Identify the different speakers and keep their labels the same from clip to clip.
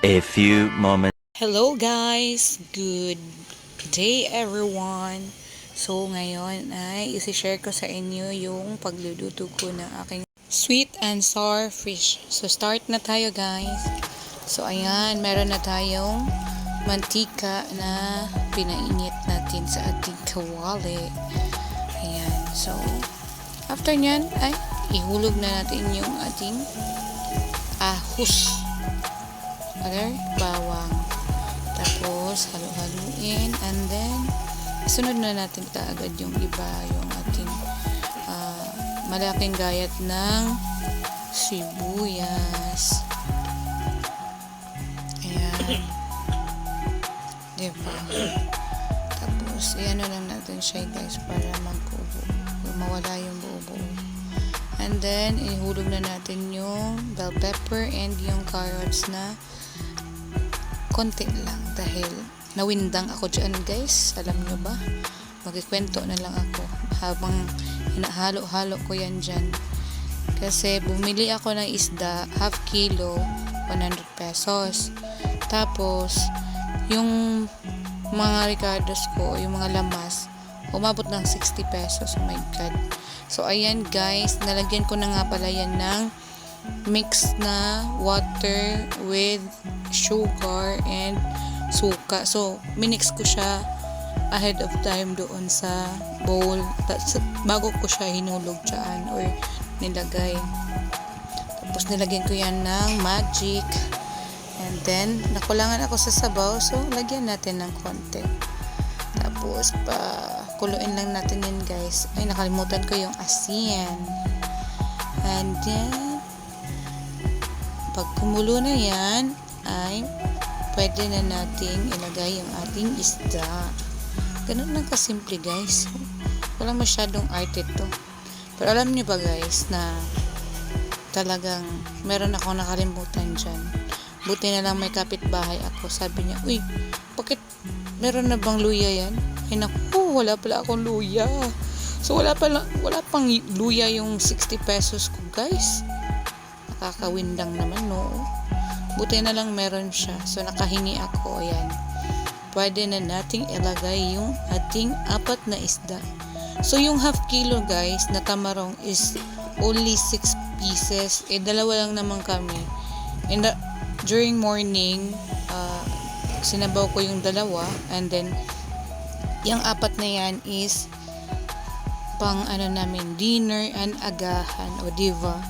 Speaker 1: A few moments.
Speaker 2: Hello guys! Good day everyone! So ngayon ay isi-share ko sa inyo yung pagluluto ko ng aking sweet and sour fish. So start na tayo guys. So ayan, meron na tayong mantika na pinainit natin sa ating kawali. Ayan, so after nyan ay ihulog na natin yung ating ahos. Bawang. Tapos, halo-haluin. And then, sunod na natin kaagad yung iba, yung ating malaking gayat ng sibuyas. Ayan. Diba? Tapos, iyan na lang natin siya guys para mawala yung buo-buo. And then, ihulog na natin yung bell pepper and yung carrots na konti lang dahil nawindang ako dyan guys. Alam nyo ba? Magkikwento na lang ako habang hinahalo-halo ko yan dyan. Kasi bumili ako ng isda, half kilo, 100 pesos. Tapos, yung mga ricados ko, yung mga lamas, umabot ng 60 pesos. Oh my God. So, ayan guys, nalagyan ko na nga pala yan ng mix na water with sugar and suka. So, minix ko siya ahead of time doon sa bowl. Bago ko siya hinulog dyan or nilagay. Tapos, nilagyan ko yan ng magic. And then, nakulangan ako sa sabaw. So, lagyan natin ng konti. Tapos, kuluin lang natin yun guys. Ay, nakalimutan ko yung asin. And then, pag kumulo na yan, ay pwede na nating ilagay yung ating isda. Ganun lang kasimple guys. Walang masyadong arte to. Pero alam niyo ba guys na talagang meron akong nakalimutan dyan. Buti na lang may kapitbahay ako. Sabi niya, uy, bakit meron na bang luya yan? Ay naku, wala pala akong luya. So wala pang luya yung 60 pesos ko guys. Nakakawindang naman no. Buti na lang meron siya. So, nakahingi ako. Ayan. Pwede na nating ilagay yung ating 4 na isda. So, yung half kilo guys na tamarong is only 6 pieces. Dalawa lang naman kami. During morning, sinabaw ko yung dalawa. And then, yung 4 na yan is pang namin, dinner and agahan. O diba?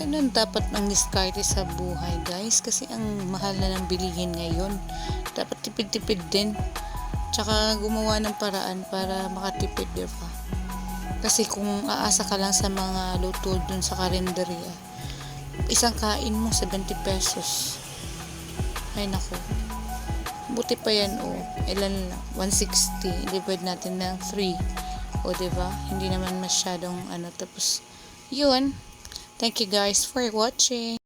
Speaker 2: Ganun dapat ang diskarte sa buhay guys kasi ang mahal na ng bilihin ngayon. Dapat tipid-tipid din. Tsaka gumawa ng paraan para makatipid, diba? Kasi kung aasa ka lang sa mga luto dun sa karinderya, isang kain mo 70 pesos. Ay nako. Buti pa yan ilan lang? 160. Divide natin ng 3. O diba? Hindi naman masyadong tapos yun. Thank you guys for watching.